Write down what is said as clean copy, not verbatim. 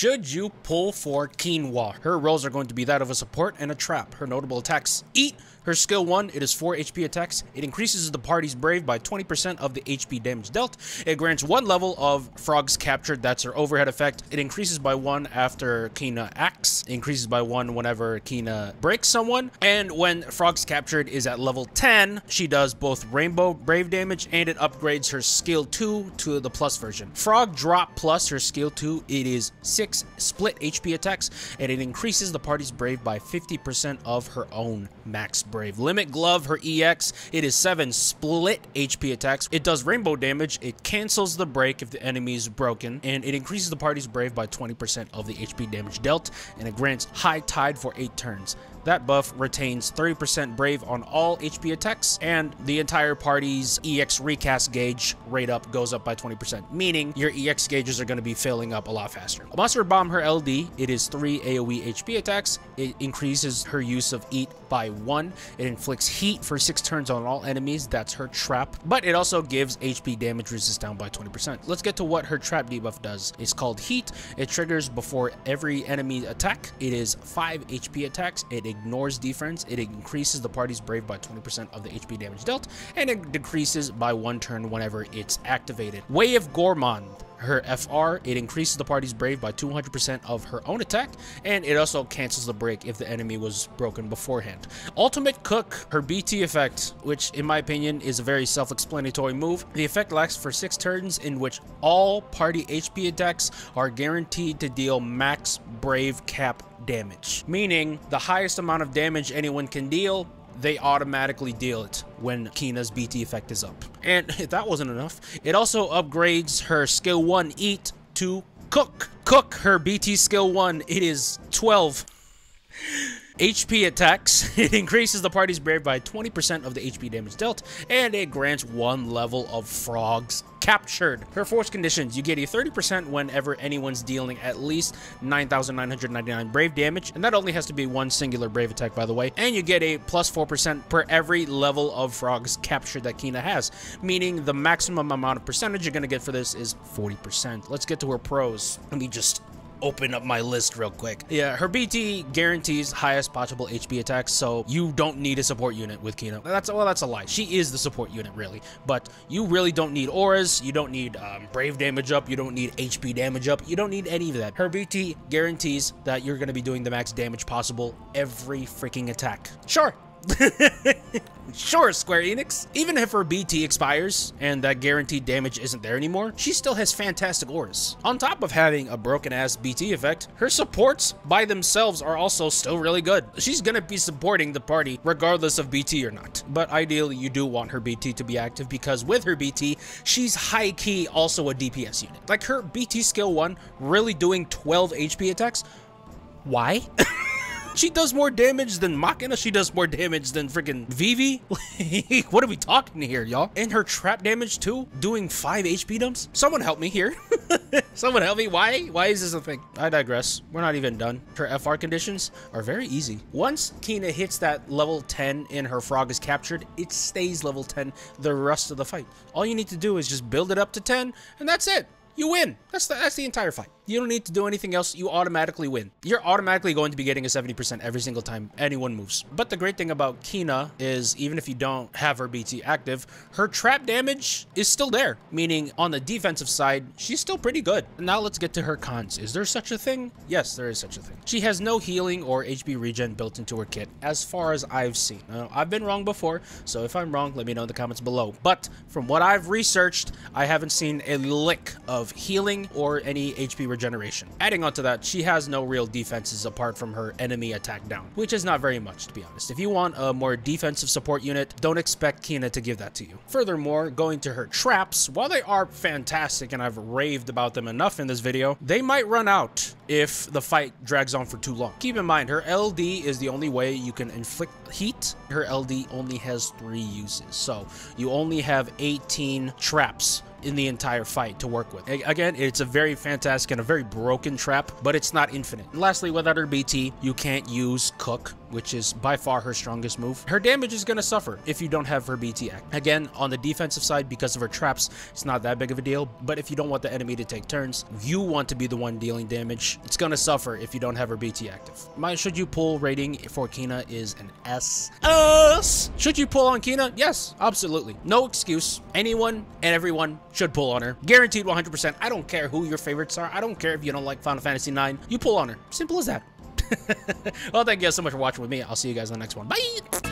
Should you pull for Quina? Her roles are going to be that of a support and a trap. Her notable attacks: Eat. Her skill 1, it is 4 HP attacks. It increases the party's brave by 20% of the HP damage dealt. It grants 1 level of frogs captured, that's her overhead effect. It increases by 1 after Quina acts. It increases by 1 whenever Quina breaks someone. And when frogs captured is at level 10, she does both rainbow brave damage and it upgrades her skill 2 to the plus version. Frog drop plus her skill 2, it is 6 split HP attacks and it increases the party's brave by 50% of her own max brave. Limit glove, her EX, it is 7 split HP attacks. It does rainbow damage, it cancels the break if the enemy is broken, and it increases the party's brave by 20% of the HP damage dealt, and it grants high tide for 8 turns. That buff retains 30% brave on all HP attacks, and the entire party's EX recast gauge rate up goes up by 20%, meaning your EX gauges are going to be filling up a lot faster. Monster Bomb, her LD, it is 3 AoE HP attacks. It increases her use of Eat by 1. It inflicts heat for 6 turns on all enemies. That's her trap, but it also gives HP damage resist down by 20%. Let's get to what her trap debuff does. It's called Heat. It triggers before every enemy attack. It is 5 HP attacks. It ignores defense. It increases the party's brave by 20% of the HP damage dealt, and it decreases by 1 turn whenever it's activated. Way of Gourmand, her FR, it increases the party's brave by 200% of her own attack, and it also cancels the break if the enemy was broken beforehand. Ultimate Cook, her BT effect, which in my opinion is a very self-explanatory move. The effect lasts for 6 turns in which all party HP attacks are guaranteed to deal max brave cap damage, meaning the highest amount of damage anyone can deal, they automatically deal it when Quina's BT effect is up. And if that wasn't enough, it also upgrades her skill 1 Eat to Cook. Cook, her BT skill 1, it is 12 HP attacks. It increases the party's brave by 20% of the HP damage dealt, and it grants 1 level of frogs captured. Her force conditions: you get a 30% whenever anyone's dealing at least 9,999 brave damage, and that only has to be 1 singular brave attack, by the way, and you get a plus 4% per every level of frogs captured that Quina has, meaning the maximum amount of percentage you're gonna get for this is 40%. Let's get to her pros. Let me just open up my list real quick. Yeah, her BT guarantees highest possible HP attacks, so you don't need a support unit with Quina. That's a lie. She is the support unit, really, but you really don't need auras, you don't need brave damage up, you don't need HP damage up, you don't need any of that. Her BT guarantees that you're going to be doing the max damage possible every freaking attack. Sure. Sure, Square Enix. Even if her BT expires and that guaranteed damage isn't there anymore, she still has fantastic auras. On top of having a broken ass BT effect, her supports by themselves are also still really good. She's gonna be supporting the party regardless of BT or not. But ideally, you do want her BT to be active, because with her BT, she's high key also a DPS unit. Like her BT skill 1 really doing 12 HP attacks. Why? She does more damage than Machina. She does more damage than freaking Vivi. What are we talking here, y'all? And her trap damage too, doing 5 HP dumps. Someone help me here. Someone help me. Why is this a thing? I digress. We're not even done. Her FR conditions are very easy. Once Quina hits that level 10 and her frog is captured, it stays level 10 the rest of the fight. All you need to do is just build it up to 10, and that's it. You win. That's the entire fight. You don't need to do anything else. You automatically win. You're automatically going to be getting a 70% every single time anyone moves. But the great thing about Quina is, even if you don't have her BT active, her trap damage is still there, meaning on the defensive side, she's still pretty good. Now let's get to her cons. Is there such a thing? Yes, there is such a thing. She has no healing or HP regen built into her kit, as far as I've seen. Now, I've been wrong before, so if I'm wrong, let me know in the comments below. But from what I've researched, I haven't seen a lick of healing or any HP regeneration. Adding on to that, she has no real defenses apart from her enemy attack down, which is not very much, to be honest. If you want a more defensive support unit, don't expect Quina to give that to you. Furthermore, going to her traps, while they are fantastic and I've raved about them enough in this video, they might run out if the fight drags on for too long. Keep in mind, her LD is the only way you can inflict heat. Her LD only has 3 uses, so you only have 18 traps in the entire fight to work with. Again, it's a very fantastic and a very broken trap, but it's not infinite. And lastly, without her BT, you can't use Cook, which is by far her strongest move, her damage is gonna suffer if you don't have her BT act. Again, on the defensive side, because of her traps, it's not that big of a deal, but if you don't want the enemy to take turns, you want to be the one dealing damage, it's gonna suffer if you don't have her BT active. My should you pull rating for Quina is an S. Should you pull on Quina? Yes, absolutely. No excuse. Anyone and everyone should pull on her. Guaranteed 100%. I don't care who your favorites are. I don't care if you don't like Final Fantasy IX. You pull on her. Simple as that. Well, thank you guys so much for watching with me. I'll see you guys in the next one. Bye!